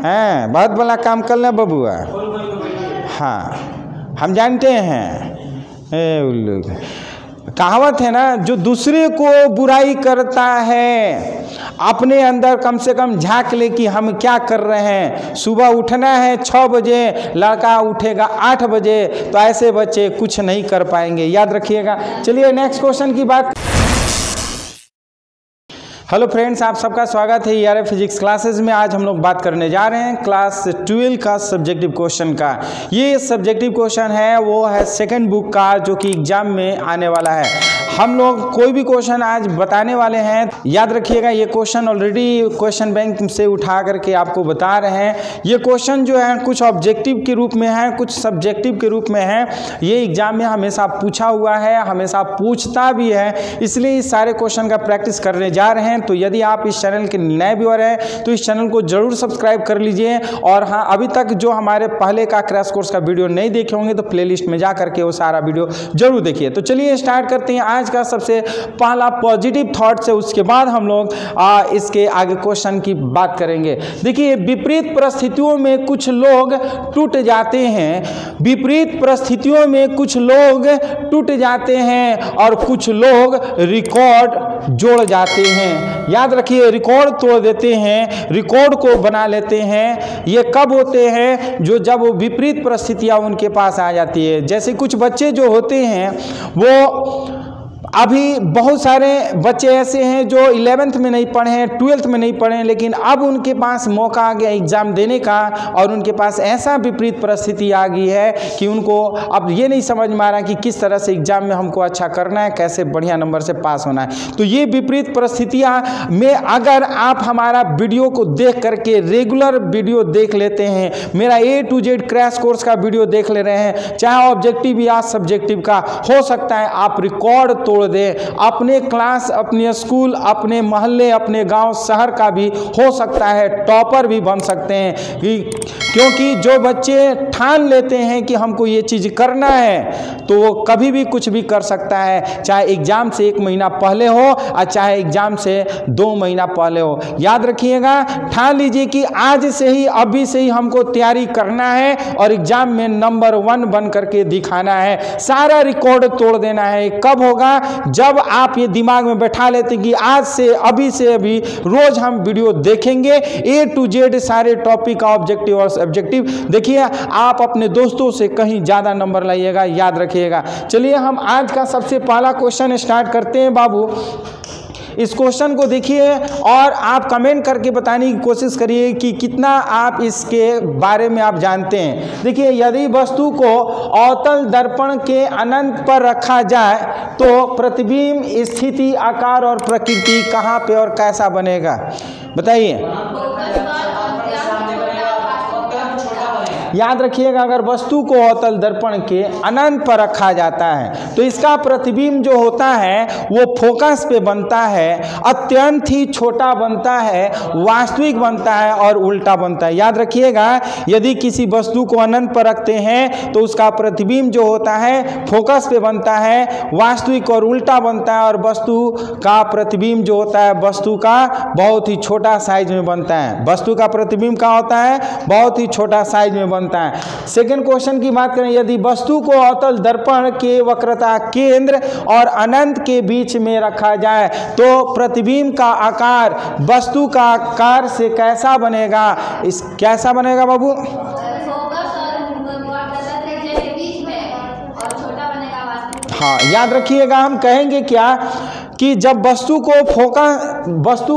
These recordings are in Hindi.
हैं, बहुत बड़ा काम कर ले बबुआ। हाँ, हम जानते हैं। उल्लू कहावत है ना, जो दूसरे को बुराई करता है अपने अंदर कम से कम झांक ले कि हम क्या कर रहे हैं। सुबह उठना है 6 बजे, लड़का उठेगा 8 बजे, तो ऐसे बच्चे कुछ नहीं कर पाएंगे, याद रखिएगा। चलिए नेक्स्ट क्वेश्चन की बात। हेलो फ्रेंड्स, आप सबका स्वागत है ERF फिजिक्स क्लासेस में। आज हम लोग बात करने जा रहे हैं क्लास 12 का सब्जेक्टिव क्वेश्चन का। ये सब्जेक्टिव क्वेश्चन है वो है सेकंड बुक का, जो कि एग्जाम में आने वाला है। हम लोग कोई भी क्वेश्चन आज बताने वाले हैं, याद रखिएगा। ये क्वेश्चन ऑलरेडी क्वेश्चन बैंक से उठा करके आपको बता रहे हैं। ये क्वेश्चन जो है कुछ ऑब्जेक्टिव के रूप में है, कुछ सब्जेक्टिव के रूप में है। ये एग्जाम में हमेशा पूछा हुआ है, हमेशा पूछता भी है, इसलिए इस सारे क्वेश्चन का प्रैक्टिस करने जा रहे हैं। तो यदि आप इस चैनल के नए व्यूअर हैं तो इस चैनल को जरूर सब्सक्राइब कर लीजिए। और हाँ, अभी तक जो हमारे पहले का क्रैश कोर्स का वीडियो नहीं देखे होंगे तो प्लेलिस्ट में जा करके वो सारा वीडियो जरूर देखिए। तो चलिए स्टार्ट करते हैं आज का सबसे पहला पॉजिटिव थॉट से, उसके बाद हम लोग इसके आगे क्वेश्चन की बात करेंगे। देखिए, विपरीत परिस्थितियों में कुछ लोग टूट जाते हैं। विपरीत परिस्थितियों में कुछ लोग टूट जाते हैं और कुछ लोग रिकॉर्ड जोड़ जाते हैं। याद रखिए, रिकॉर्ड तोड़ देते हैं, रिकॉर्ड को बना लेते हैं। ये कब होते हैं? जब विपरीत परिस्थितियां उनके पास आ जाती है। जैसे कुछ बच्चे जो होते हैं वो अभी बहुत सारे बच्चे ऐसे हैं जो 11th में नहीं पढ़े हैं, 12th में नहीं पढ़े हैं, लेकिन अब उनके पास मौका आ गया एग्ज़ाम देने का और उनके पास ऐसा विपरीत परिस्थिति आ गई है कि उनको अब ये नहीं समझ में आ रहा कि किस तरह से एग्ज़ाम में हमको अच्छा करना है, कैसे बढ़िया नंबर से पास होना है। तो ये विपरीत परिस्थितियाँ में अगर आप हमारा वीडियो को देख करके रेगुलर वीडियो देख लेते हैं, मेरा A to Z crash course का वीडियो देख ले रहे हैं, चाहे ऑब्जेक्टिव या सब्जेक्टिव का, हो सकता है आप रिकॉर्ड तोड़ दे। अपने क्लास, अपने स्कूल, अपने मोहल्ले, अपने गांव शहर का भी हो सकता है टॉपर भी बन सकते हैं। क्योंकि जो बच्चे ठान लेते हैं कि हमको ये चीज़ करना है तो वो कभी भी कुछ भी कर सकता है, चाहे एग्ज़ाम से 1 महीना पहले हो और चाहे एग्ज़ाम से 2 महीना पहले हो। याद रखिएगा, ठान लीजिए कि आज से ही, अभी से ही हमको तैयारी करना है और एग्ज़ाम में नंबर 1 बन करके दिखाना है, सारा रिकॉर्ड तोड़ देना है। कब होगा? जब आप ये दिमाग में बैठा लेते कि आज से, अभी से अभी रोज हम वीडियो देखेंगे, A to Z सारे टॉपिक का ऑब्जेक्टिव और सब्जेक्टिव। देखिए, आप अपने दोस्तों से कहीं ज़्यादा नंबर लाइएगा, याद रखिएगा। चलिए हम आज का सबसे पहला क्वेश्चन स्टार्ट करते हैं बाबू। इस क्वेश्चन को देखिए और आप कमेंट करके बताने की कोशिश करिए कि कितना आप इसके बारे में आप जानते हैं। देखिए, यदि वस्तु को अवतल दर्पण के अनंत पर रखा जाए तो प्रतिबिंब, स्थिति, आकार और प्रकृति कहाँ पे और कैसा बनेगा? बताइए। याद रखिएगा, अगर वस्तु को अवतल दर्पण के अनंत पर रखा जाता है तो इसका प्रतिबिंब जो होता है वो फोकस पे बनता है, अत्यंत ही छोटा बनता है, वास्तविक बनता है और उल्टा बनता है। याद रखिएगा, यदि किसी वस्तु को अनंत पर रखते हैं तो उसका प्रतिबिंब जो होता है फोकस पे बनता है, वास्तविक और उल्टा बनता है, और वस्तु का प्रतिबिंब जो होता है वस्तु का बहुत ही छोटा साइज में बनता है। वस्तु का प्रतिबिंब क्या होता है? बहुत ही छोटा साइज में बनता है। सेकंड क्वेश्चन की बात करें, यदि वस्तु को अवतल दर्पण के वक्रता केंद्र और अनंत के बीच में रखा जाए तो प्रतिबिंब का आकार वस्तु का आकार से कैसा बनेगा? कैसा बनेगा बाबू? हाँ, याद रखिएगा, हम कहेंगे क्या कि जब वस्तु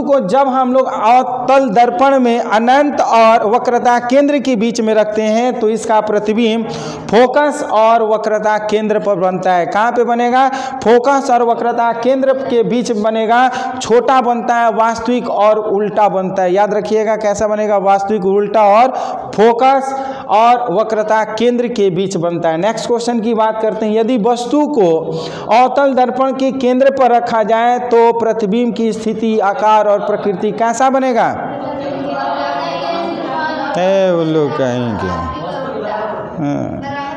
को जब हम लोग अवतल दर्पण में अनंत और वक्रता केंद्र के बीच में रखते हैं तो इसका प्रतिबिंब फोकस और वक्रता केंद्र पर बनता है। कहाँ पे बनेगा? फोकस और वक्रता केंद्र के बीच बनेगा, छोटा बनता है, वास्तविक और उल्टा बनता है। याद रखिएगा, कैसा बनेगा? वास्तविक, उल्टा और फोकस और वक्रता केंद्र के बीच बनता है। नेक्स्ट क्वेश्चन की बात करते हैं, यदि वस्तु को अवतल दर्पण के केंद्र पर रखा जाए तो प्रतिबिंब की स्थिति, आकार और प्रकृति कैसा बनेगा? उल्लू कहीं के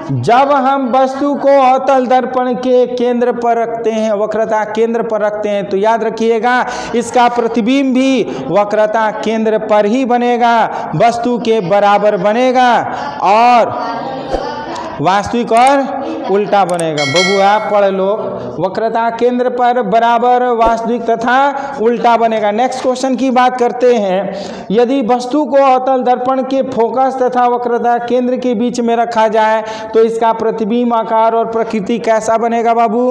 जब हम वस्तु को अवतल दर्पण के केंद्र पर रखते हैं, वक्रता केंद्र पर रखते हैं, तो याद रखिएगा इसका प्रतिबिंब भी वक्रता केंद्र पर ही बनेगा, वस्तु के बराबर बनेगा और वास्तविक और उल्टा बनेगा। बबुआ पढ़ लो, वक्रता केंद्र पर बराबर वास्तविक तथा उल्टा बनेगा। नेक्स्ट क्वेश्चन की बात करते हैं। यदि वस्तु को अवतल दर्पण के फोकस तथा वक्रता केंद्र के बीच में रखा जाए तो इसका प्रतिबिंब आकार और प्रकृति कैसा बनेगा बाबू?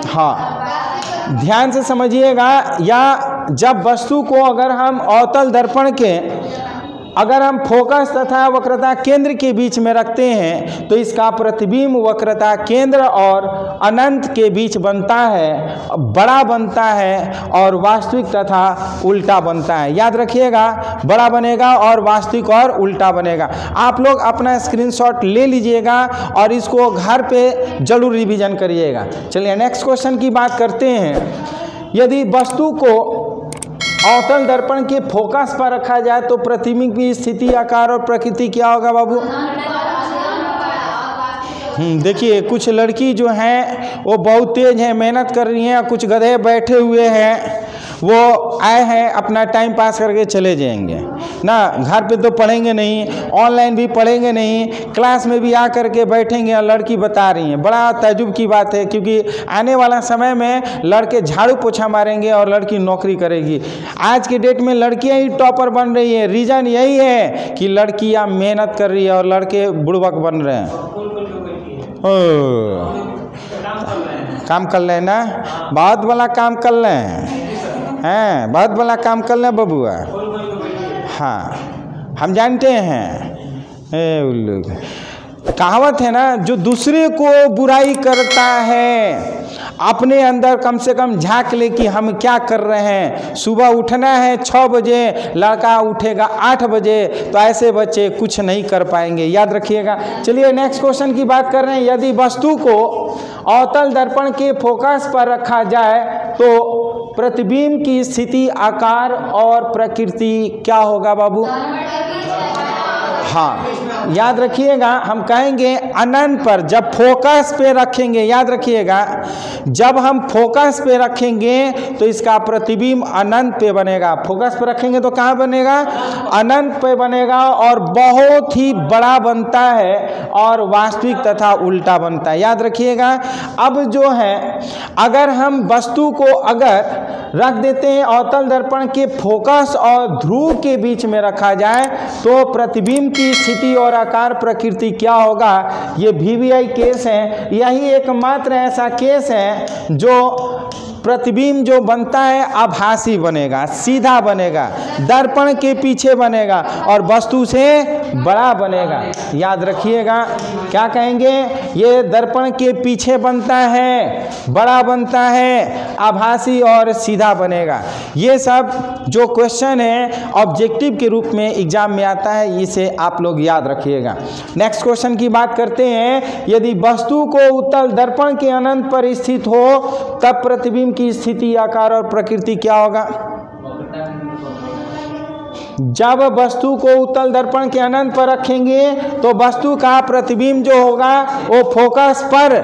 हाँ, ध्यान से समझिएगा। या जब वस्तु को अगर हम अवतल दर्पण के अगर हम फोकस तथा वक्रता केंद्र के बीच में रखते हैं तो इसका प्रतिबिंब वक्रता केंद्र और अनंत के बीच बनता है, बड़ा बनता है और वास्तविक तथा उल्टा बनता है। याद रखिएगा, बड़ा बनेगा और वास्तविक और उल्टा बनेगा। आप लोग अपना स्क्रीनशॉट ले लीजिएगा और इसको घर पे जरूर रिवीजन करिएगा। चलिए नेक्स्ट क्वेश्चन की बात करते हैं। यदि वस्तु को अवतल दर्पण के फोकस पर रखा जाए तो प्रतिबिंब की स्थिति, आकार और प्रकृति क्या होगा बाबू? देखिए कुछ लड़की जो हैं वो बहुत तेज हैं, मेहनत कर रही हैं, कुछ गधे बैठे हुए हैं, वो आए हैं अपना टाइम पास करके चले जाएंगे ना। घर पे तो पढ़ेंगे नहीं, ऑनलाइन भी पढ़ेंगे नहीं, क्लास में भी आ करके बैठेंगे और लड़की बता रही हैं। बड़ा ताज्जुब की बात है, क्योंकि आने वाला समय में लड़के झाड़ू पोछा मारेंगे और लड़की नौकरी करेगी। आज के डेट में लड़कियां ही टॉपर बन रही है। रीज़न यही है कि लड़कियां मेहनत कर रही है और लड़के बुड़बक बन रहे हैं। काम कर ले ना, बहुत बड़ा काम कर ले हैं, बहुत बड़ा काम कर ले बबुआ। हाँ, हम जानते हैं उल्लू कहावत है ना, जो दूसरे को बुराई करता है अपने अंदर कम से कम झांक ले कि हम क्या कर रहे हैं। सुबह उठना है 6 बजे, लड़का उठेगा 8 बजे, तो ऐसे बच्चे कुछ नहीं कर पाएंगे। याद रखिएगा। चलिए नेक्स्ट क्वेश्चन की बात कर रहे हैं। यदि वस्तु को अवतल दर्पण के फोकस पर रखा जाए तो प्रतिबिंब की स्थिति, आकार और प्रकृति क्या होगा बाबू? हाँ, याद रखिएगा, हम कहेंगे अनंत पर जब फोकस पे रखेंगे। याद रखिएगा, जब हम फोकस पे रखेंगे तो इसका प्रतिबिंब अनंत पे बनेगा। फोकस पे रखेंगे तो कहाँ बनेगा? अनंत पे बनेगा और बहुत ही बड़ा बनता है और वास्तविक तथा उल्टा बनता है। याद रखिएगा। अब जो है, अगर हम वस्तु को अगर रख देते हैं अवतल दर्पण के फोकस और ध्रुव के बीच में रखा जाए तो प्रतिबिंब की स्थिति और आकार प्रकृति क्या होगा? ये VVI केस है। यही एकमात्र ऐसा केस है जो प्रतिबिंब जो बनता है आभासी बनेगा, सीधा बनेगा, दर्पण के पीछे बनेगा और वस्तु से बड़ा बनेगा। याद रखिएगा, क्या कहेंगे? ये दर्पण के पीछे बनता है, बड़ा बनता है, आभासी और सीधा बनेगा। ये सब जो क्वेश्चन है ऑब्जेक्टिव के रूप में एग्जाम में आता है, इसे आप लोग याद रखिएगा। नेक्स्ट क्वेश्चन की बात करते हैं। यदि वस्तु को उत्तल दर्पण के अनंत पर स्थित हो तब प्रतिबिंब की स्थिति, आकार और प्रकृति क्या होगा? जब वस्तु को उत्तल दर्पण के अनंत पर रखेंगे तो वस्तु का प्रतिबिंब जो होगा वो फोकस पर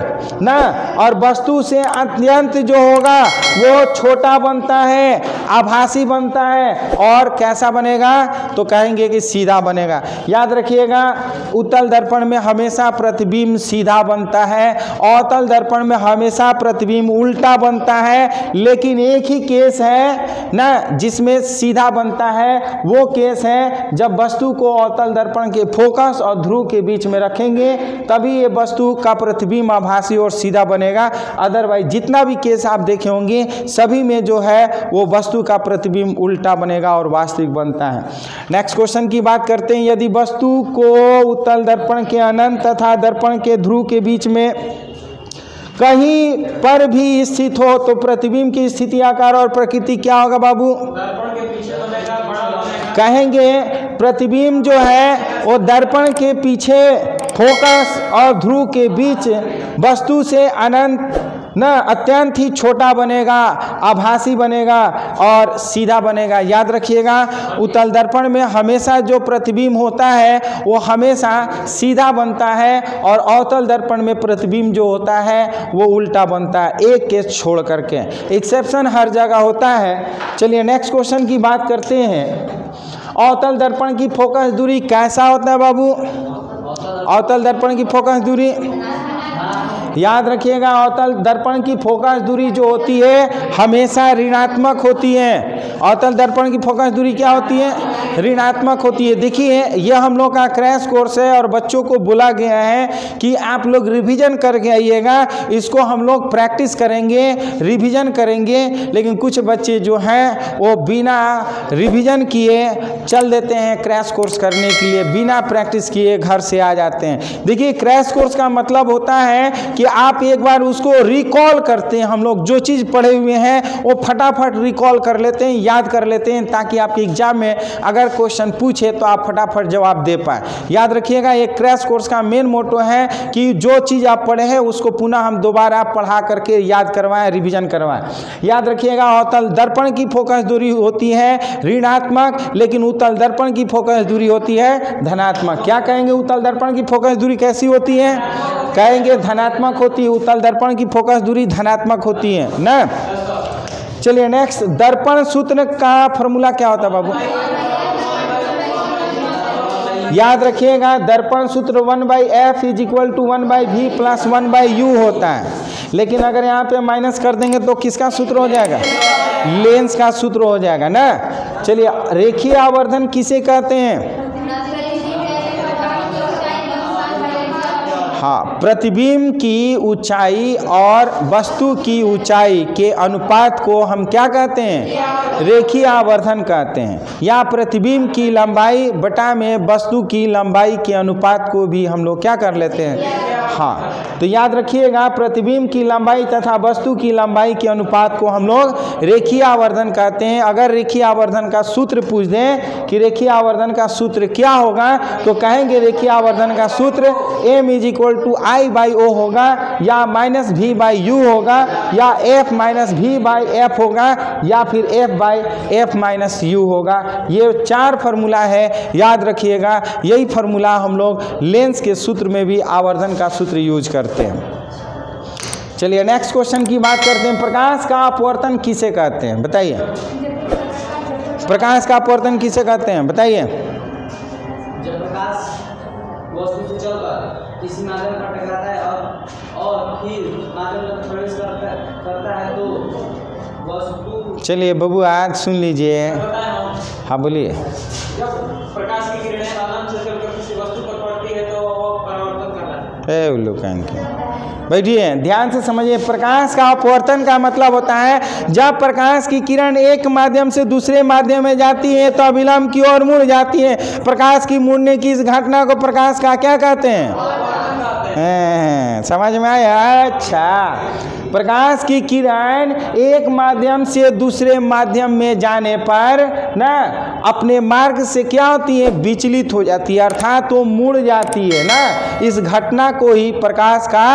ना, और वस्तु से अत्यंत जो होगा वो छोटा बनता है, आभासी बनता है और कैसा बनेगा? तो कहेंगे कि सीधा बनेगा। याद रखिएगा, उत्तल दर्पण में हमेशा प्रतिबिंब सीधा बनता है, अवतल दर्पण में हमेशा प्रतिबिंब उल्टा बनता है। लेकिन एक ही केस है ना जिसमें सीधा बनता है, वो केस है जब वस्तु को अवतल दर्पण के फोकस और ध्रुव के बीच में रखेंगे, तभी ये वस्तु का प्रतिबिंब आभासी और सीधा बनेगा। अदरवाइज जितना भी केस आप देखे होंगे सभी में जो है वो वस्तु का प्रतिबिंब उल्टा बनेगा और वास्तविक बनता है। नेक्स्ट क्वेश्चन की बात करते हैं। यदि वस्तु को उत्तल दर्पण के अनंत तथा दर्पण के ध्रुव के बीच में कहीं पर भी स्थित हो तो प्रतिबिंब की स्थिति, आकार और प्रकृति क्या होगा बाबू? कहेंगे प्रतिबिंब जो है वो दर्पण के पीछे फोकस और ध्रुव के बीच वस्तु से अनंत ना अत्यंत ही छोटा बनेगा, आभासी बनेगा और सीधा बनेगा। याद रखिएगा, उत्तल दर्पण में हमेशा जो प्रतिबिंब होता है वो हमेशा सीधा बनता है और अवतल दर्पण में प्रतिबिंब जो होता है वो उल्टा बनता है, एक केस छोड़ करके। एक्सेप्शन हर जगह होता है। चलिए नेक्स्ट क्वेश्चन की बात करते हैं। अवतल दर्पण की फोकस दूरी कैसा होता है बाबू? अवतल दर्पण की फोकस दूरी याद रखिएगा, अवतल दर्पण की फोकस दूरी जो होती है हमेशा ऋणात्मक होती है। अवतल दर्पण की फोकस दूरी क्या होती है? ऋणात्मक होती है। देखिए यह हम लोग का क्रैश कोर्स है और बच्चों को बोला गया है कि आप लोग रिवीजन करके आइएगा। इसको हम लोग प्रैक्टिस करेंगे, रिवीजन करेंगे, लेकिन कुछ बच्चे जो हैं वो बिना रिवीजन किए चल देते हैं क्रैश कोर्स करने के लिए, बिना प्रैक्टिस किए घर से आ जाते हैं। देखिए क्रैश कोर्स का मतलब होता है कि आप एक बार उसको रिकॉल करते हैं। हम लोग जो चीज़ पढ़े हुए हैं वो फटाफट रिकॉल कर लेते हैं, याद कर लेते हैं, ताकि आपके एग्जाम में अगर क्वेश्चन पूछे तो आप फटाफट जवाब दे पाए। याद रखिएगा, एक क्रैश कोर्स का मेन मोटो है कि जो चीज़ आप पढ़े हैं उसको पुनः हम दोबारा पढ़ा करके याद करवाएं, रिवीजन करवाएं। याद रखिएगा, अवतल दर्पण की फोकस दूरी होती है ऋणात्मक, लेकिन उत्तल दर्पण की फोकस दूरी होती है धनात्मक। क्या कहेंगे? उत्तल दर्पण की फोकस दूरी कैसी होती है? कहेंगे धनात्मक होती है। उत्तल दर्पण की फोकस दूरी धनात्मक होती है ना। चलिए नेक्स्ट, दर्पण सूत्र का फॉर्मूला क्या होता है बाबू? याद रखिएगा, दर्पण सूत्र 1/f = 1/v + 1/u होता है। लेकिन अगर यहाँ पे माइनस कर देंगे तो किसका सूत्र हो जाएगा? लेंस का सूत्र हो जाएगा ना। चलिए, रेखीय आवर्धन किसे कहते हैं? हाँ, प्रतिबिंब की ऊंचाई और वस्तु की ऊंचाई के अनुपात को हम क्या कहते हैं? रेखीय आवर्धन कहते हैं। या प्रतिबिंब की लंबाई बटा में वस्तु की लंबाई के अनुपात को भी हम लोग क्या कर लेते हैं? हाँ, तो याद रखिएगा, प्रतिबिंब की लंबाई तथा वस्तु की लंबाई के अनुपात को हम लोग रेखीय आवर्धन कहते हैं। अगर रेखीय आवर्धन का सूत्र पूछ दें कि रेखीय आवर्धन का सूत्र क्या होगा, तो कहेंगे रेखीय आवर्धन का सूत्र m = I/O होगा, या -v/u होगा, या f - v/f होगा, या फिर f/f - u होगा। ये 4 फार्मूला है, याद रखिएगा। यही फार्मूला हम लोग लेंस के सूत्र में भी आवर्धन का सूत्र यूज करते हैं। चलिए नेक्स्ट क्वेश्चन की बात करते हैं। प्रकाश का अपवर्तन किसे कहते हैं? बताइए, प्रकाश का अपवर्तन किसे कहते हैं? बताइए। जब प्रकाश वस्तु से चलकर किसी माध्यम पर टकराता है और फिर माध्यम में प्रवेश करता है तो वस्तु। चलिए बबू आज सुन लीजिए। हाँ बोलिए। जब प्रकाश की किरणें आनंद से चलकर किसी वस्तु पर पड़ती है तो वो परावर्तन करता है। उल्लू के बैठिए, ध्यान से समझिए। प्रकाश का अपवर्तन का मतलब होता है जब प्रकाश की किरण एक माध्यम से दूसरे माध्यम में जाती है तो अभिलंब की ओर मुड़ जाती है। प्रकाश की मुड़ने की इस घटना को प्रकाश का क्या कहते हैं? समझ में आया? अच्छा, प्रकाश की किरण एक माध्यम से दूसरे माध्यम में जाने पर ना अपने मार्ग से क्या होती है? विचलित हो जाती है, अर्थात वो मुड़ जाती है ना। इस घटना को ही प्रकाश का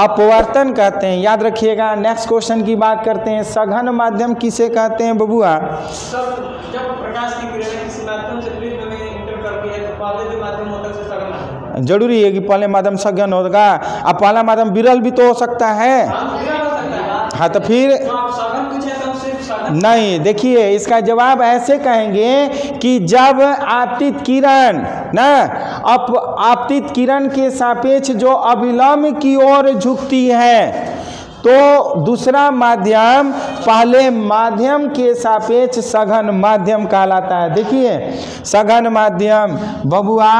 अपवर्तन कहते हैं। याद रखिएगा। नेक्स्ट क्वेश्चन की बात करते हैं। सघन माध्यम किसे कहते हैं बबुआ? जब प्रकाश की किरणें किसी माध्यम से प्रिज्म में इंटर करती है तो पहले जो माध्यम होता है उसे सघन माध्यम। जरूरी है कि पहले माध्यम सघन होगा? अब पहला माध्यम विरल भी तो हो सकता है। हाँ तो फिर नहीं, देखिए इसका जवाब ऐसे कहेंगे कि जब आपतित किरण ना आपतित किरण के सापेक्ष जो अभिलंब की ओर झुकती है तो दूसरा माध्यम पहले माध्यम के सापेक्ष सघन माध्यम कहलाता है। देखिए सघन माध्यम बबुआ,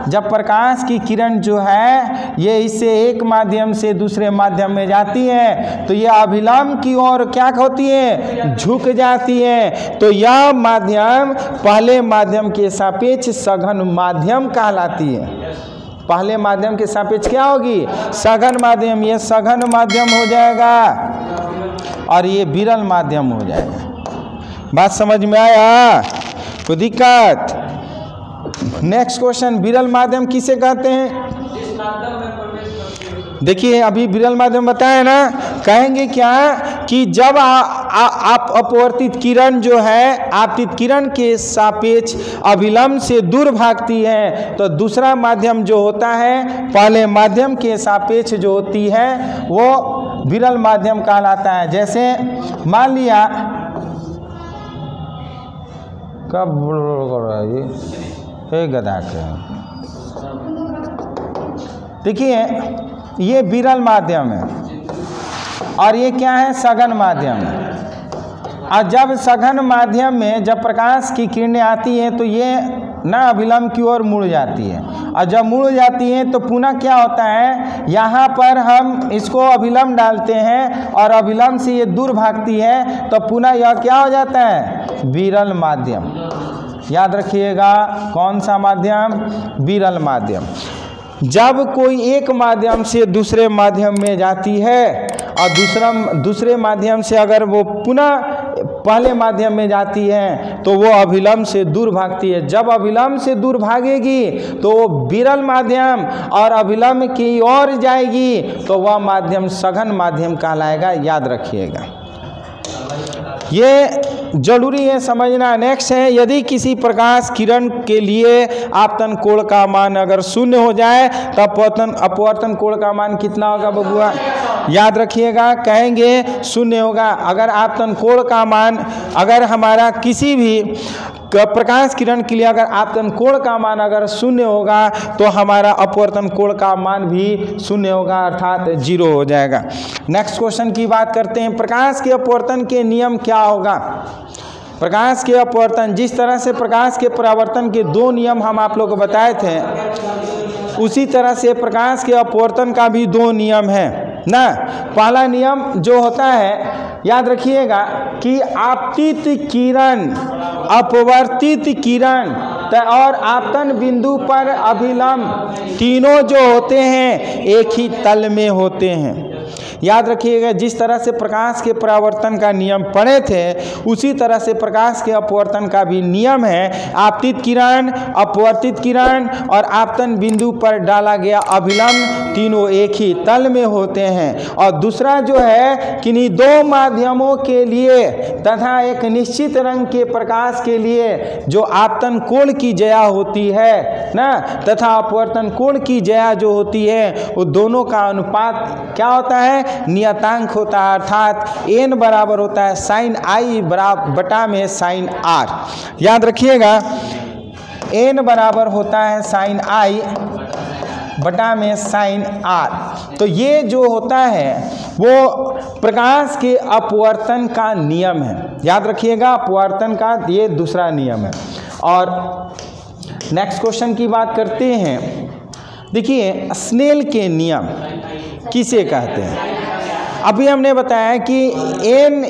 जब प्रकाश की किरण जो है ये इससे एक माध्यम से दूसरे माध्यम में जाती है तो यह अभिलंब की ओर क्या होती है? झुक जाती है। तो यह माध्यम पहले माध्यम के सापेक्ष सघन माध्यम कहलाती है। पहले माध्यम के सापेक्ष क्या होगी? सघन माध्यम। ये सघन माध्यम हो जाएगा और ये विरल माध्यम हो जाएगा। बात समझ में आया? कोई दिक्कत? नेक्स्ट क्वेश्चन, विरल माध्यम किसे कहते हैं? देखिए अभी विरल माध्यम बताया ना, कहेंगे क्या कि जब आप अपवर्तित किरण जो है आपतित किरण के सापेक्ष अभिलंब से दूर भागती है तो दूसरा माध्यम जो होता है पहले माध्यम के सापेक्ष जो होती है वो विरल माध्यम कहलाता है। जैसे मान लिया कब कर रहा है ये गधा के, देखिए ये विरल माध्यम है और ये क्या है सघन माध्यम है। और जब सघन माध्यम में जब प्रकाश की किरणें आती हैं तो ये ना अभिलंब की ओर मुड़ जाती है और जब मुड़ जाती हैं तो पुनः क्या होता है यहाँ पर हम इसको अभिलंब डालते हैं और अभिलंब से ये दूर भागती है तो पुनः यह क्या हो जाता है विरल माध्यम। याद रखिएगा कौन सा माध्यम विरल माध्यम। जब कोई एक माध्यम से दूसरे माध्यम में जाती है और दूसरे माध्यम से अगर वो पुनः पहले माध्यम में जाती है तो वो अभिलंब से दूर भागती है। जब अभिलंब से दूर भागेगी तो वो विरल माध्यम और अभिलंब की ओर जाएगी तो वह माध्यम सघन माध्यम कहलाएगा। याद रखिएगा ये जरूरी है समझना। नेक्स्ट है यदि किसी प्रकाश किरण के लिए आपतन कोण का मान अगर शून्य हो जाए तब अपवर्तन कोण का मान कितना होगा बबुआ? याद रखिएगा कहेंगे शून्य होगा। अगर आपतन कोण का मान अगर हमारा किसी भी प्रकाश किरण के लिए अगर आपतन कोण का मान अगर शून्य होगा तो हमारा अपवर्तन कोण का मान भी शून्य होगा अर्थात 0 हो जाएगा। नेक्स्ट क्वेश्चन की बात करते हैं। प्रकाश के अपवर्तन के नियम क्या होगा? प्रकाश के अपवर्तन जिस तरह से प्रकाश के परावर्तन के 2 नियम हम आप लोग को बताए थे उसी तरह से प्रकाश के अपवर्तन का भी 2 नियम है ना। पहला नियम जो होता है याद रखिएगा कि आपतित किरण अपवर्तित किरण और आपतन बिंदु पर अभिलंब तीनों जो होते हैं एक ही तल में होते हैं। याद रखिएगा जिस तरह से प्रकाश के परावर्तन का नियम पढ़े थे उसी तरह से प्रकाश के अपवर्तन का भी नियम है। आपतित किरण अपवर्तित किरण और आपतन बिंदु पर डाला गया अभिलंब तीनों एक ही तल में होते हैं। और दूसरा जो है किन्हीं 2 माध्यमों के लिए तथा एक निश्चित रंग के प्रकाश के लिए जो आपतन कोण की ज्या होती है ना तथा अपवर्तन कोण की ज्या जो होती है वो दोनों का अनुपात क्या होता है नियतांक होता है अर्थात n बराबर होता है साइन आई बटा में साइन r। याद रखिएगा n बराबर होता है साइन आई बटा में साइन r। तो ये जो होता है वो प्रकाश के अपवर्तन का नियम है। याद रखिएगा अपवर्तन का ये दूसरा नियम है। और नेक्स्ट क्वेश्चन की बात करते हैं। देखिए स्नेल के नियम किसे कहते हैं? अभी हमने बताया कि n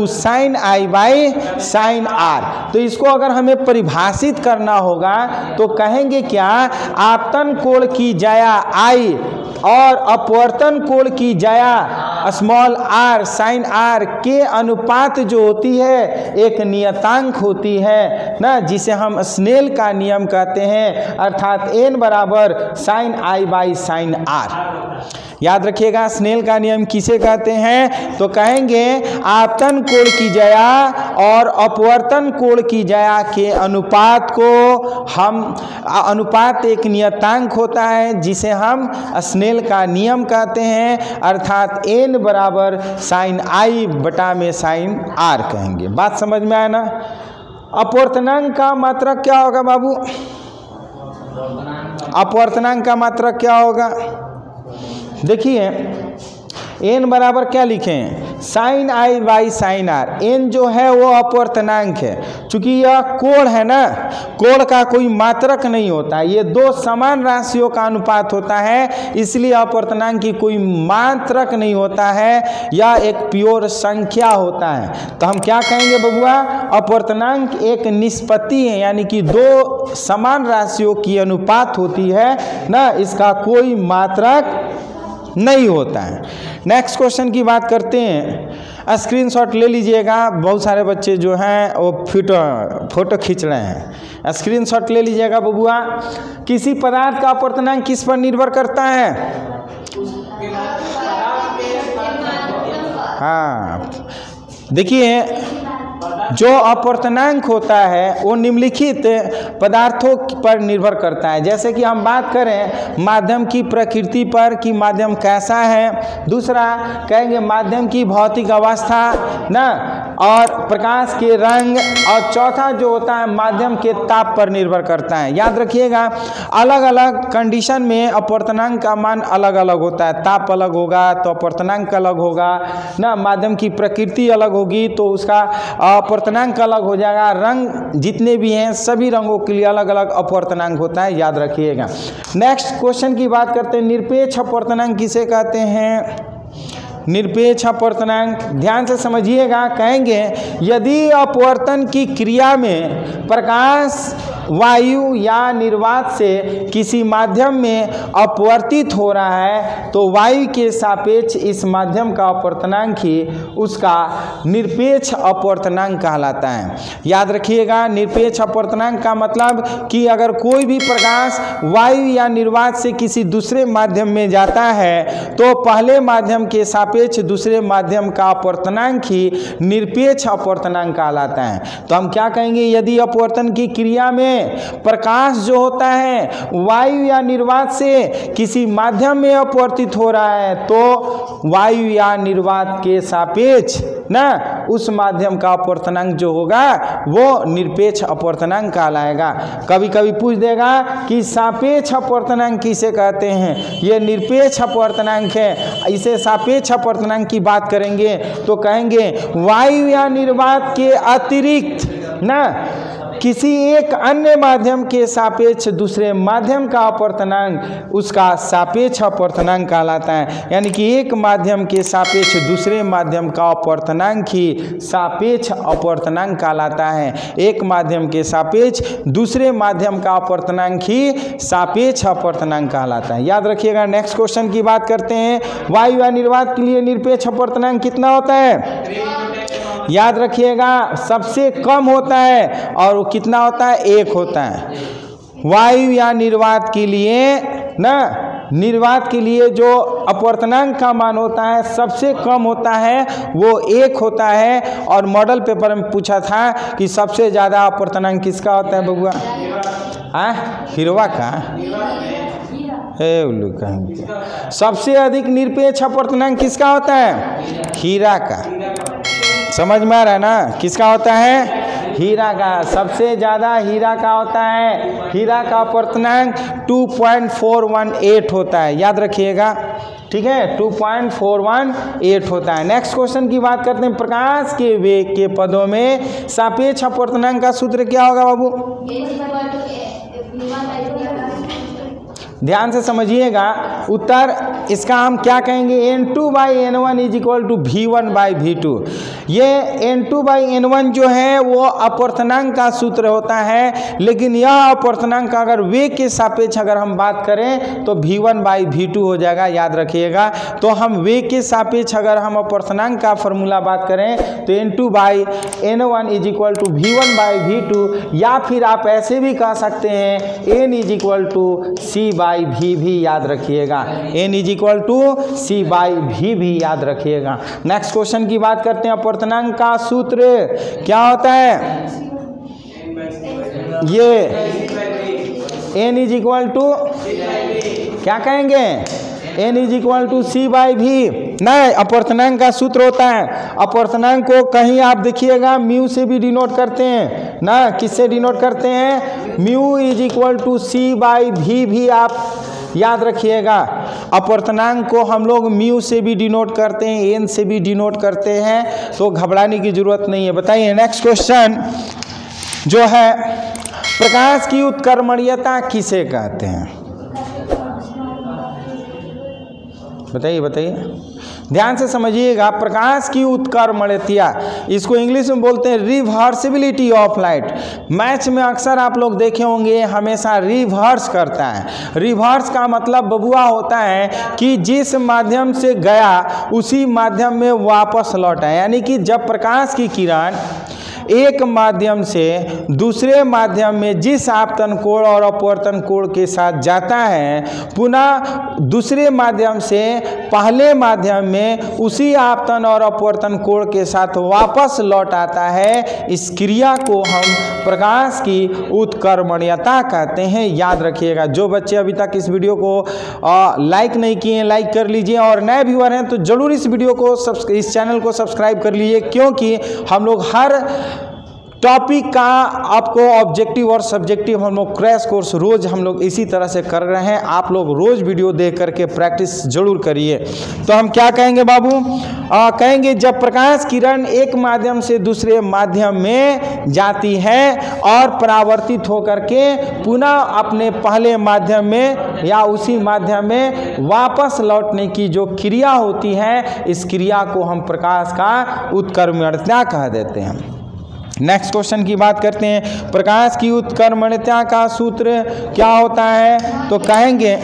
= sine i by sine r। तो इसको अगर हमें परिभाषित करना होगा तो कहेंगे क्या आपतन कोण की ज्या i और अपवर्तन कोण की ज्या स्मॉल r साइन r के अनुपात जो होती है एक नियतांक होती है ना जिसे हम स्नेल का नियम कहते हैं अर्थात n बराबर sine i by sine r। याद रखिएगा स्नेल का नियम किसे कहते हैं तो कहेंगे आपतन कोण की ज्या और अपवर्तन कोण की ज्या के अनुपात को हम अनुपात एक नियतांक होता है जिसे हम स्नेल का नियम कहते हैं अर्थात n बराबर साइन आई बटा में साइन r कहेंगे। बात समझ में आया ना? अपवर्तनांक का मात्रक क्या होगा बाबू? अपवर्तनांक का मात्रक क्या होगा? देखिए n बराबर क्या लिखें sine i by sine r। n जो है वो अपवर्तनांक है। चूंकि यह कोण है ना कोण का कोई मात्रक नहीं होता है, ये 2 समान राशियों का अनुपात होता है इसलिए अपवर्तनांक की कोई मात्रक नहीं होता है, यह एक प्योर संख्या होता है। तो हम क्या कहेंगे बबुआ? अपवर्तनांक एक निष्पत्ति है यानी कि 2 समान राशियों की अनुपात होती है ना, इसका कोई मात्रक नहीं होता है। नेक्स्ट क्वेश्चन की बात करते हैं। स्क्रीनशॉट ले लीजिएगा, बहुत सारे बच्चे जो हैं वो फोटो खींच रहे हैं। स्क्रीनशॉट ले लीजिएगा बबुआ। किसी पदार्थ का अपवर्तनांक किस पर निर्भर करता है? हाँ देखिए, जो अपवर्तनांक होता है वो निम्नलिखित पदार्थों पर निर्भर करता है। जैसे कि हम बात करें माध्यम की प्रकृति पर कि माध्यम कैसा है, दूसरा कहेंगे माध्यम की भौतिक अवस्था ना, और प्रकाश के रंग, और चौथा जो होता है माध्यम के ताप पर निर्भर करता है। याद रखिएगा, अलग अलग कंडीशन में अपवर्तनांक का मान अलग अलग होता है। ताप अलग होगा तो अपवर्तनांक अलग होगा ना, माध्यम की प्रकृति अलग होगी तो उसका अपवर्तनांक अलग हो जाएगा। रंग जितने भी हैं सभी रंगों के लिए अलग अलग अपवर्तनांक होता है, याद रखिएगा। नेक्स्ट क्वेश्चन की बात करते हैं, निरपेक्ष अपवर्तनांक किसे कहते हैं? निरपेक्ष अपवर्तनांक ध्यान से समझिएगा, कहेंगे यदि अपवर्तन की क्रिया में प्रकाश वायु या निर्वात से किसी माध्यम में अपवर्तित हो रहा है तो वायु के सापेक्ष इस माध्यम का अपवर्तनांक ही उसका निरपेक्ष अपवर्तनांक कहलाता है। याद रखिएगा, निरपेक्ष अपवर्तनांक का मतलब कि अगर कोई भी प्रकाश वायु या निर्वात से किसी दूसरे माध्यम में जाता है तो पहले माध्यम के सापेक्ष दूसरे माध्यम का अपवर्तनांक ही निरपेक्ष अपवर्तनांक कहलाता है। तो हम क्या कहेंगे, यदि अपवर्तन की क्रिया में प्रकाश जो होता है वायु या निर्वात से किसी माध्यम में अपवर्तित हो रहा है तो वायु या निर्वात के सापेक्ष ना उस माध्यम का अपवर्तनांक जो होगा वो निरपेक्ष अपवर्तनांक कहलाएगा। कभी कभी पूछ देगा कि सापेक्ष अपवर्तनांक किसे कहते हैं, ये निरपेक्ष अपवर्तनांक है। इसे सापेक्ष अपवर्तनांक की बात करेंगे तो कहेंगे वायु या निर्वात के अतिरिक्त ना किसी एक अन्य माध्यम के सापेक्ष दूसरे माध्यम का अपवर्तनांक उसका सापेक्ष अपवर्तनांक कहलाता है। यानी कि एक माध्यम के सापेक्ष दूसरे माध्यम का अपवर्तनांक ही सापेक्ष अपवर्तनांक कहलाता है। एक माध्यम के सापेक्ष दूसरे माध्यम का अपवर्तनांक ही सापेक्ष अपवर्तनांक कहलाता है। याद रखिएगा। नेक्स्ट क्वेश्चन की बात करते हैं, वायु या निर्वात के लिए निरपेक्ष अपवर्तनांक कितना होता है? याद रखिएगा, सबसे कम होता है और वो कितना होता है? 1 होता है। वायु या निर्वात के लिए ना, निर्वात के लिए जो अपवर्तनांक का मान होता है सबसे कम होता है वो 1 होता है। और मॉडल पेपर में पूछा था कि सबसे ज़्यादा अपवर्तनांक किसका होता है बबुआ? हीरोवा का? उल्लू का। सबसे अधिक निरपेक्ष अपवर्तनांक किसका होता है? हीरा का। समझ में आ रहा है ना, किसका होता है? हीरा का। सबसे ज़्यादा हीरा का होता है। हीरा का अपवर्तनांक 2.418 होता है, याद रखिएगा, ठीक है, 2.418 होता है। नेक्स्ट क्वेश्चन की बात करते हैं, प्रकाश के वेग के पदों में सापेक्ष अपवर्तनांक का सूत्र क्या होगा बाबू? ध्यान से समझिएगा, उत्तर इसका हम क्या कहेंगे? N2/N1 is equal to V1/V2। ये N2/N1 जो है वो अपवर्तनांक का सूत्र होता है, लेकिन यह अपवर्तनांक अगर वेग के सापेक्ष अगर हम बात करें तो V1/V2 हो जाएगा, याद रखिएगा। तो हम वेग के सापेक्ष अगर हम अपवर्तनांक का फॉर्मूला बात करें तो N2/N1 is equal to V1/V2, या फिर आप ऐसे भी कह सकते हैं N is equal to C/V भी, याद रखिएगा। N is equal to C/V भी, याद रखिएगा। नेक्स्ट क्वेश्चन की बात करते हैं, अपवर्तनांक का सूत्र क्या होता है? ये N इज इक्वल टू क्या कहेंगे? N is equal to C/V। नहीं, अपवर्तनांक का सूत्र होता है। अपवर्तनांक को कहीं आप देखिएगा म्यू से भी डिनोट करते हैं ना, किससे डिनोट करते हैं? Mu is equal to C/V भी आप याद रखिएगा। अपवर्तनांक को हम लोग म्यू से भी डिनोट करते हैं, N से भी डिनोट करते हैं, तो घबराने की जरूरत नहीं है। बताइए नेक्स्ट क्वेश्चन जो है, प्रकाश की उत्कर्मणीयता किसे कहते हैं? बताइए बताइए, ध्यान से समझिएगा। प्रकाश की उत्कर्मणीयता, इसको इंग्लिश में बोलते हैं रिवर्सिबिलिटी ऑफ लाइट। मैच में अक्सर आप लोग देखे होंगे हमेशा रिवर्स करता है। रिवर्स का मतलब बबुआ होता है कि जिस माध्यम से गया उसी माध्यम में वापस लौटा है। यानी कि जब प्रकाश की किरण एक माध्यम से दूसरे माध्यम में जिस आपतन कोण और अपवर्तन कोण के साथ जाता है, पुनः दूसरे माध्यम से पहले माध्यम में उसी आपतन और अपवर्तन कोण के साथ वापस लौट आता है, इस क्रिया को हम प्रकाश की उत्कर्मणीयता कहते हैं। याद रखिएगा। जो बच्चे अभी तक इस वीडियो को लाइक नहीं किए हैं, लाइक कर लीजिए, और नए व्यूअर हैं तो जरूर इस वीडियो को इस चैनल को सब्सक्राइब कर लीजिए, क्योंकि हम लोग हर टॉपिक का आपको ऑब्जेक्टिव और सब्जेक्टिव हम लोग क्रैश कोर्स रोज हम लोग इसी तरह से कर रहे हैं। आप लोग रोज वीडियो देख करके प्रैक्टिस जरूर करिए। तो हम क्या कहेंगे बाबू? कहेंगे जब प्रकाश किरण एक माध्यम से दूसरे माध्यम में जाती है और परावर्तित होकर के पुनः अपने पहले माध्यम में या उसी माध्यम में वापस लौटने की जो क्रिया होती है, इस क्रिया को हम प्रकाश का उत्कर्मणीयता कह देते हैं। नेक्स्ट क्वेश्चन की बात करते हैं। प्रकाश की उत्कर्मणीयता का सूत्र क्या होता है? तो कहेंगे,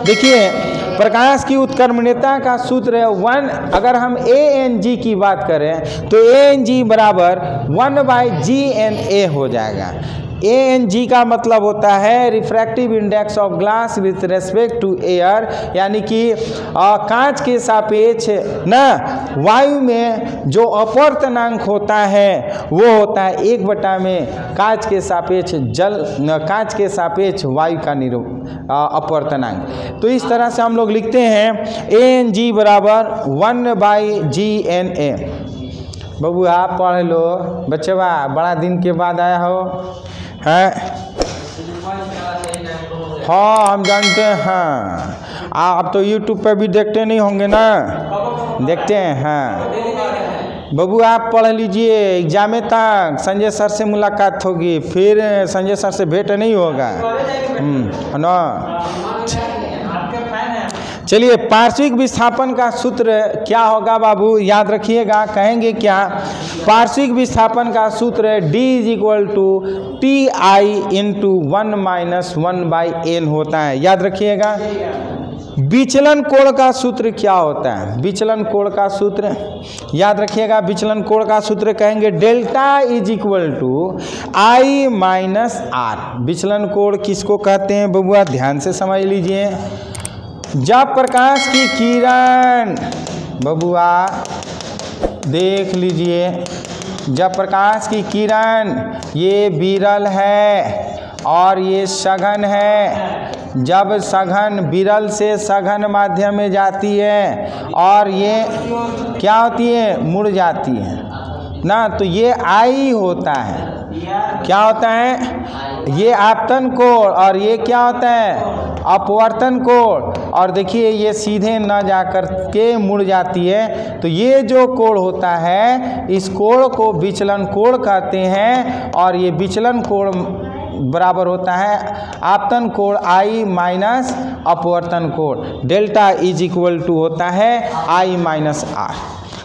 देखिए प्रकाश की उत्कर्मणीयता का सूत्र है 1। अगर हम ANG की बात करें तो ANG बराबर 1/GNA हो जाएगा। ANG का मतलब होता है refractive index of glass with respect to air, यानी कि कांच के सापेक्ष ना वायु में जो अपवर्तनांक होता है वो होता है 1 में कांच के सापेक्ष कांच के सापेक्ष वायु का अपवर्तनांक। तो इस तरह से हम लोग लिखते हैं ANG बराबर 1/GNA। बाबू आप पढ़ लो, बच्चे बड़ा दिन के बाद आया हो है। हाँ हम जानते हैं। हाँ आप तो YouTube पे भी देखते नहीं होंगे ना? देखते हैं। हाँ बाबू आप पढ़ लीजिए, एग्जाम तक संजय सर से मुलाकात होगी, फिर संजय सर से भेंट नहीं होगा है ना। चलिए पार्श्विक विस्थापन का सूत्र क्या होगा बाबू? याद रखिएगा। कहेंगे क्या? पार्श्विक विस्थापन का सूत्र है D = TI × 1 - 1/N होता है। याद रखिएगा। विचलन कोण का सूत्र क्या होता है? विचलन कोण का सूत्र याद रखिएगा। विचलन कोण का सूत्र कहेंगे डेल्टा = I - R। विचलन कोण किसको कहते हैं बबुआ? ध्यान से समझ लीजिए। जब प्रकाश की किरण, बबुआ देख लीजिए, जब प्रकाश की किरण ये विरल है और ये सघन है, जब सघन विरल से सघन माध्यम में जाती है और ये क्या होती है? मुड़ जाती है ना, तो ये I होता है। क्या होता है? ये आपतन कोण, और ये क्या होता है? अपवर्तन कोण। और देखिए ये सीधे न जाकर के मुड़ जाती है, तो ये जो कोण होता है इस कोण को विचलन कोण कहते हैं, और ये विचलन कोण बराबर होता है आपतन कोण I - अपवर्तन कोण। डेल्टा = होता है I - R।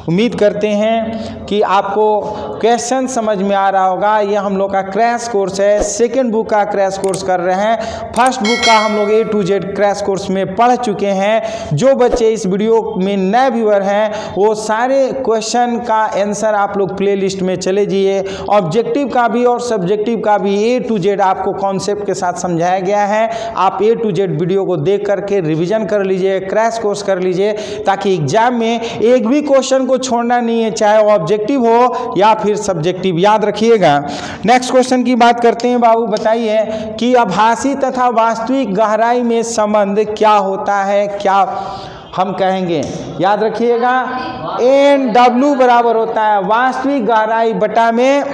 उम्मीद करते हैं कि आपको क्वेश्चन समझ में आ रहा होगा। ये हम लोग का क्रैश कोर्स है, सेकंड बुक का क्रैश कोर्स कर रहे हैं। फर्स्ट बुक का हम लोग A to Z crash course में पढ़ चुके हैं। जो बच्चे इस वीडियो में नए व्यूअर हैं वो सारे क्वेश्चन का आंसर आप लोग प्लेलिस्ट में चले जाइए। ऑब्जेक्टिव का भी और सब्जेक्टिव का भी A to Z आपको कॉन्सेप्ट के साथ समझाया गया है। आप A to Z वीडियो को देख करके रिविजन कर लीजिए, क्रैश कोर्स कर लीजिए, ताकि एग्जाम में एक भी क्वेश्चन को छोड़ना नहीं है, चाहे वो ऑब्जेक्टिव हो या फिर सब्जेक्टिव। याद रखिएगा। नेक्स्ट क्वेश्चन की बात करते हैं बाबू। बताइए कि आभासी तथा वास्तविक गहराई में संबंध क्या होता है? क्या हम कहेंगे? याद रखिएगा। NW बराबर होता है वास्तविक गहराई बटा में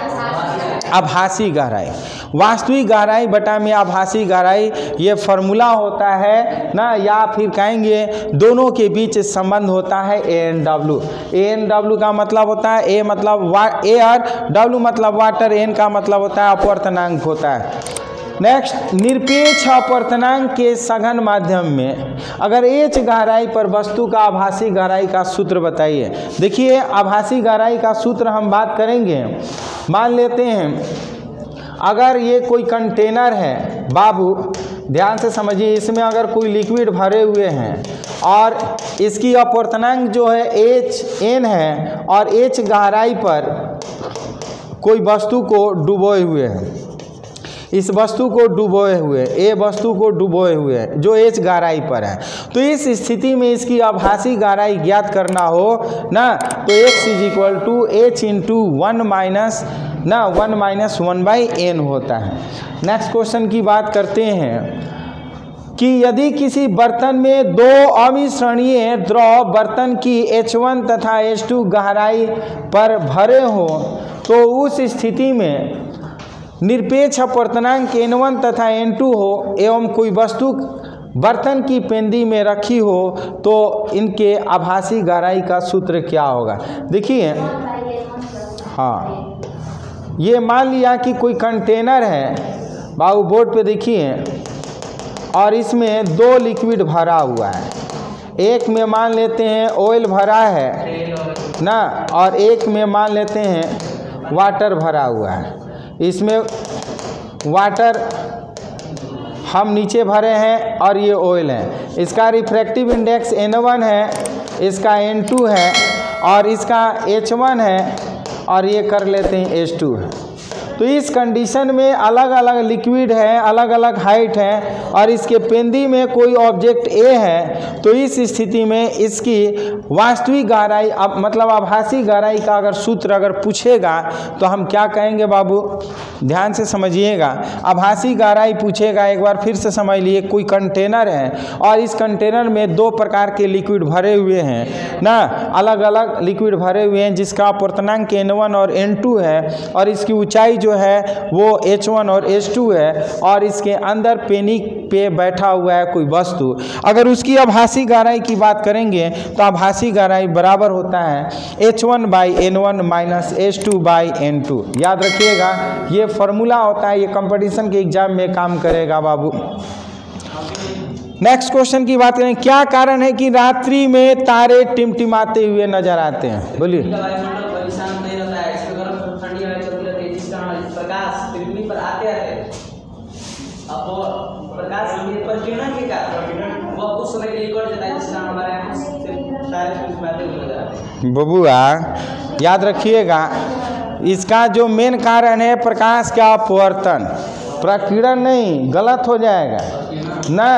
आभासी गहराई। वास्तविक गहराई बटा में आभासी गहराई, ये फार्मूला होता है ना, या फिर कहेंगे दोनों के बीच संबंध होता है ANW। ANW का मतलब होता है A मतलब एयर, W मतलब वाटर, N का मतलब होता है अपवर्तनांक होता है। नेक्स्ट, निरपेक्ष अपवर्तनांक के सघन माध्यम में अगर H गहराई पर वस्तु का आभासी गहराई का सूत्र बताइए। देखिए आभासी गहराई का सूत्र हम बात करेंगे। मान लेते हैं अगर ये कोई कंटेनर है, बाबू ध्यान से समझिए, इसमें अगर कोई लिक्विड भरे हुए हैं और इसकी अपवर्तनांक जो है HN है और H गहराई पर कोई वस्तु को डुबोए हुए है, इस वस्तु को डुबोए हुए, ए वस्तु को डुबोए हुए है जो एच गहराई पर है, तो इस स्थिति में इसकी आभासी गहराई ज्ञात करना हो ना, तो x is equal to h into 1 minus 1/n होता है। नेक्स्ट क्वेश्चन की बात करते हैं कि यदि किसी बर्तन में दो अमिश्रणीय द्रव बर्तन की H1 तथा H2 गहराई पर भरे हो तो उस स्थिति में निरपेक्ष अपवर्तनांक N1 तथा N2 हो एवं कोई वस्तु बर्तन की पेंदी में रखी हो तो इनके आभासी गहराई का सूत्र क्या होगा। देखिए, हाँ, ये मान लिया कि कोई कंटेनर है, बाबू बोर्ड पे देखिए, और इसमें दो लिक्विड भरा हुआ है, एक में मान लेते हैं ऑयल भरा है ना, और एक में मान लेते हैं वाटर भरा हुआ है। इसमें वाटर हम नीचे भरे हैं और ये ऑयल है। इसका रिफ्रैक्टिव इंडेक्स N1 है, इसका N2 है और इसका H1 है और ये कर लेते हैं H2 है। तो इस कंडीशन में अलग अलग लिक्विड है, अलग अलग हाइट है और इसके पेंदी में कोई ऑब्जेक्ट ए है, तो इस स्थिति में इसकी वास्तविक गहराई मतलब आभासी गहराई का अगर सूत्र अगर पूछेगा तो हम क्या कहेंगे बाबू, ध्यान से समझिएगा। आभासी गहराई पूछेगा, एक बार फिर से समझ लिए, कोई कंटेनर है और इस कंटेनर में दो प्रकार के लिक्विड भरे हुए हैं ना, अलग अलग लिक्विड भरे हुए हैं जिसका अपवर्तनांक N1 और N2 है और इसकी ऊंचाई जो है वो H1 और H2 है और इसके अंदर पेनी पे बैठा हुआ है कोई वस्तु। अगर उसकी आभासी गहराई की बात करेंगे तो आभासी गहराई बराबर होता है H1/N1 माइनस H2/N2। याद रखिएगा, ये फॉर्मूला होता है, ये कंपटीशन के एग्जाम में काम करेगा बाबू। नेक्स्ट क्वेश्चन की बात करें, क्या कारण है कि रात्रि में तारे टिमटिमाते हुए नजर आते हैं, बोलिए। प्रकाश पृथ्वी पर आते हैं, अब प्रकाश परिकिरण के कारण वह उस समय के लिए कट जाता है जिसका हमारे यहाँ सारे टिमटिमाते हुए नजर आते हैं। बबुआ याद रखिएगा, इसका जो मेन कारण है प्रकाश का अपवर्तन, प्रकीर्णन नहीं, गलत हो जाएगा ना।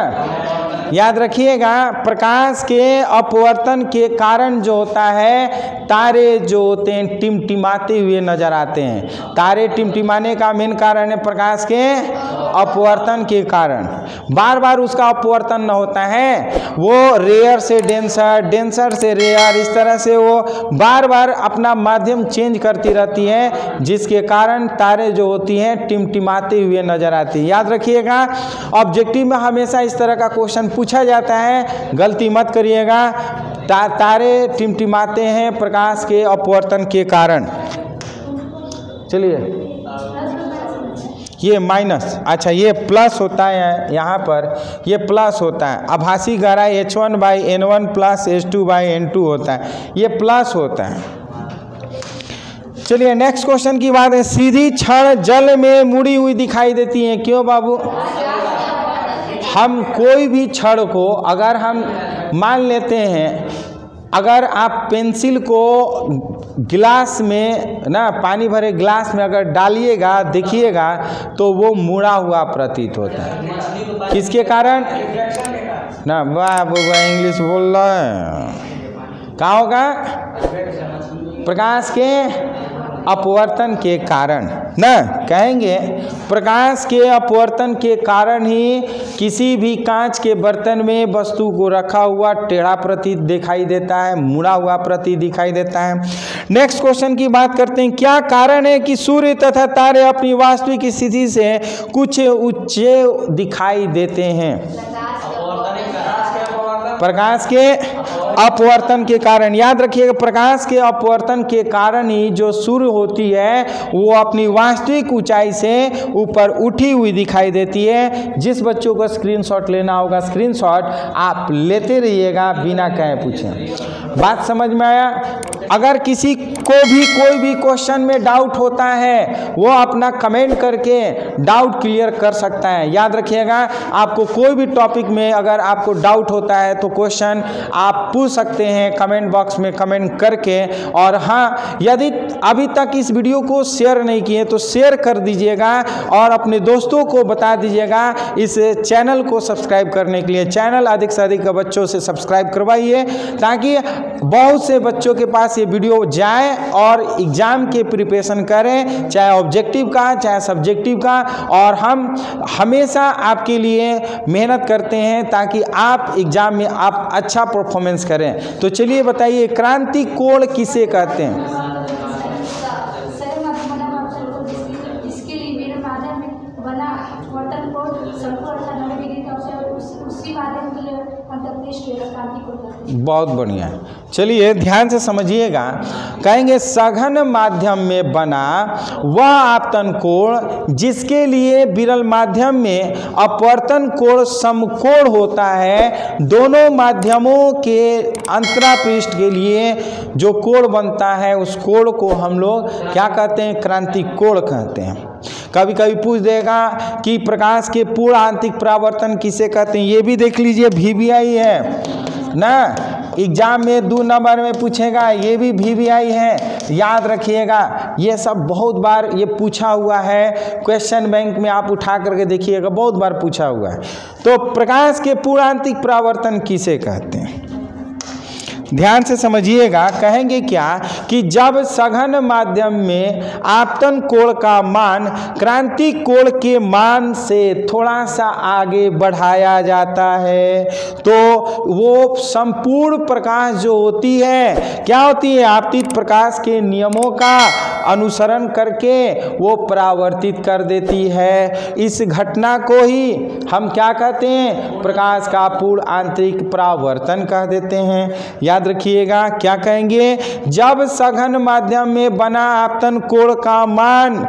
याद रखिएगा, प्रकाश के अपवर्तन के कारण जो होता है तारे जो होते हैं टिमटिमाते हुए नजर आते हैं। तारे टिमटिमाने का मेन कारण है प्रकाश के अपवर्तन के कारण। बार बार उसका अपवर्तन न होता है, वो रेयर से डेंसर, डेंसर से रेयर, इस तरह से वो बार बार अपना माध्यम चेंज करती रहती है जिसके कारण तारे जो होती हैं टिमटिमाते हुए नजर आती है। याद रखिएगा, ऑब्जेक्टिव में हमेशा इस तरह का क्वेश्चन पूछा जाता है, गलती मत करिएगा। तारे टिमटिमाते हैं प्रकाश के अपवर्तन के कारण। चलिए, ये माइनस, अच्छा ये प्लस होता है, यहाँ पर ये प्लस होता है। आभासी गहराई H1/N1 प्लस H2/N2 होता है, ये प्लस होता है। चलिए नेक्स्ट क्वेश्चन की बात है, सीधी छड़ जल में मुड़ी हुई दिखाई देती है, क्यों बाबू। हम कोई भी छड़ को अगर हम मान लेते हैं, अगर आप पेंसिल को गिलास में ना, पानी भरे गिलास में अगर डालिएगा देखिएगा तो वो मुड़ा हुआ प्रतीत होता है। किसके कारण ना, वाह वाह इंग्लिश बोल रहा है, क्या होगा, प्रकाश के अपवर्तन के कारण ना, कहेंगे प्रकाश के अपवर्तन के कारण ही किसी भी कांच के बर्तन में वस्तु को रखा हुआ टेढ़ा प्रतीत दिखाई देता है, मुड़ा हुआ प्रतीत दिखाई देता है। नेक्स्ट क्वेश्चन की बात करते हैं, क्या कारण है कि सूर्य तथा तारे अपनी वास्तविक स्थिति से कुछ ऊंचे दिखाई देते हैं। प्रकाश के अपवर्तन के कारण। याद रखिएगा, प्रकाश के अपवर्तन के कारण ही जो सूर्य होती है वो अपनी वास्तविक ऊंचाई से ऊपर उठी हुई दिखाई देती है। जिस बच्चों को स्क्रीनशॉट लेना होगा स्क्रीनशॉट आप लेते रहिएगा बिना कहे पूछे। बात समझ में आया। अगर किसी को भी कोई भी क्वेश्चन में डाउट होता है वो अपना कमेंट करके डाउट क्लियर कर सकता है। याद रखिएगा, आपको कोई भी टॉपिक में अगर आपको डाउट होता है तो क्वेश्चन आप पूछ सकते हैं कमेंट बॉक्स में कमेंट करके। और हाँ, यदि अभी तक इस वीडियो को शेयर नहीं किए तो शेयर कर दीजिएगा और अपने दोस्तों को बता दीजिएगा इस चैनल को सब्सक्राइब करने के लिए। चैनल अधिक से अधिक बच्चों से सब्सक्राइब करवाइए ताकि बहुत से बच्चों के पास ये वीडियो जाए और एग्ज़ाम के प्रिपरेशन करें, चाहे ऑब्जेक्टिव का चाहे सब्जेक्टिव का। और हम हमेशा आपके लिए मेहनत करते हैं ताकि आप एग्ज़ाम में आप अच्छा परफॉर्मेंस करें। तो चलिए बताइए, क्रांति कोण किसे कहते हैं? बहुत बढ़िया, चलिए ध्यान से समझिएगा। कहेंगे सघन माध्यम में बना वह आपतन कोण जिसके लिए विरल माध्यम में अपवर्तन कोण समकोण होता है। दोनों माध्यमों के अंतरापृष्ठ के लिए जो कोण बनता है उस कोण को हम लोग क्या कहते हैं? क्रांति कोण कहते हैं। कभी कभी पूछ देगा कि प्रकाश के पूर्ण आंतरिक परावर्तन किसे कहते हैं, ये भी देख लीजिए, VVI है ना। एग्जाम में 2 नंबर में पूछेगा, ये भी VVI है, याद रखिएगा। ये सब बहुत बार ये पूछा हुआ है, क्वेश्चन बैंक में आप उठा करके देखिएगा, बहुत बार पूछा हुआ है। तो प्रकाश के पूर्ण आंतरिक परावर्तन किसे कहते हैं? ध्यान से समझिएगा। कहेंगे क्या कि जब सघन माध्यम में आपतन कोण का मान क्रांति कोण के मान से थोड़ा सा आगे बढ़ाया जाता है तो वो संपूर्ण प्रकाश जो होती है क्या होती है? आपतित प्रकाश के नियमों का अनुसरण करके वो परावर्तित कर देती है। इस घटना को ही हम क्या कहते हैं? प्रकाश का पूर्ण आंतरिक परावर्तन कह देते हैं। याद रखिएगा, क्या कहेंगे? जब सघन माध्यम में बना आपतन कोण का मान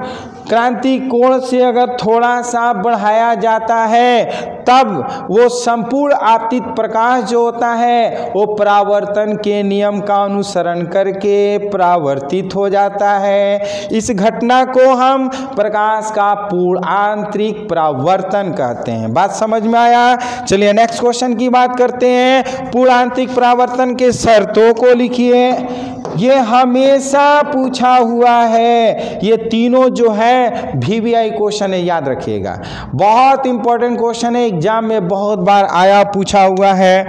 क्रांति कोण से अगर थोड़ा सा बढ़ाया जाता है तब वो संपूर्ण आपतित प्रकाश जो होता है वो परावर्तन के नियम का अनुसरण करके परावर्तित हो जाता है। इस घटना को हम प्रकाश का पूर्ण आंतरिक परावर्तन कहते हैं। बात समझ में आया? चलिए नेक्स्ट क्वेश्चन की बात करते हैं। पूर्ण आंतरिक परावर्तन के शर्तों को लिखिए। ये हमेशा पूछा हुआ है, ये तीनों जो है VVI क्वेश्चन है, याद रखिएगा। बहुत इंपॉर्टेंट क्वेश्चन है, एग्जाम में बहुत बार आया पूछा हुआ है।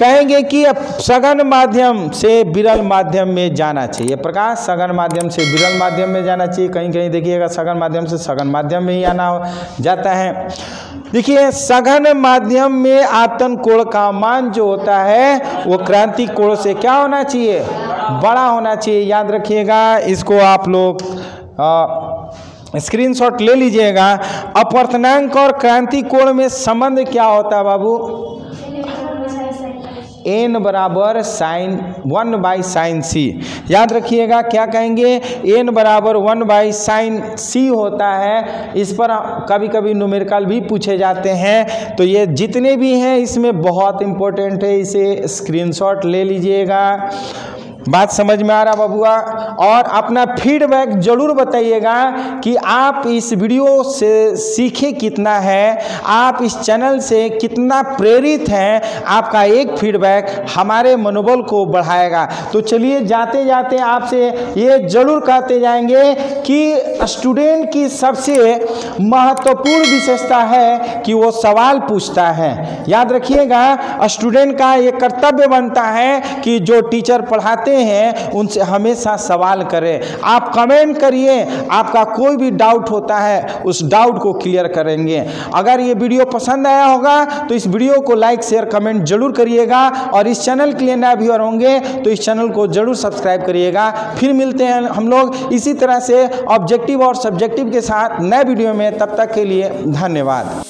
कहेंगे कि सघन माध्यम से विरल माध्यम में जाना चाहिए। प्रकाश सघन माध्यम से विरल माध्यम में जाना चाहिए। कहीं कहीं देखिएगा सघन माध्यम से सघन माध्यम में ही आना जाता है। देखिए, सघन माध्यम में आपतन कोण का मान जो होता है वो क्रांति कोण से क्या होना चाहिए? बड़ा होना चाहिए। याद रखिएगा, इसको आप लोग स्क्रीनशॉट ले लीजिएगा। अपवर्तनांक और क्रांति कोण में संबंध क्या होता है बाबू? n बराबर साइन 1/sin c। याद रखिएगा, क्या कहेंगे? n बराबर 1/sin c होता है। इस पर कभी कभी न्यूमेरिकल भी पूछे जाते हैं। तो ये जितने भी हैं इसमें बहुत इंपॉर्टेंट है, इसे स्क्रीनशॉट ले लीजिएगा। बात समझ में आ रहा बबुआ? और अपना फीडबैक जरूर बताइएगा कि आप इस वीडियो से सीखे कितना है, आप इस चैनल से कितना प्रेरित हैं। आपका एक फीडबैक हमारे मनोबल को बढ़ाएगा। तो चलिए जाते जाते आपसे ये जरूर कहते जाएंगे कि स्टूडेंट की सबसे महत्वपूर्ण विशेषता है कि वो सवाल पूछता है। याद रखिएगा, स्टूडेंट का ये कर्तव्य बनता है कि जो टीचर पढ़ाते हैं उनसे हमेशा सवाल करें। आप कमेंट करिए, आपका कोई भी डाउट होता है उस डाउट को क्लियर करेंगे। अगर ये वीडियो पसंद आया होगा तो इस वीडियो को लाइक शेयर कमेंट जरूर करिएगा। और इस चैनल के लिए नए व्यूअर होंगे तो इस चैनल को जरूर सब्सक्राइब करिएगा। फिर मिलते हैं हम लोग इसी तरह से ऑब्जेक्टिव और सब्जेक्टिव के साथ नए वीडियो में। तब तक के लिए धन्यवाद।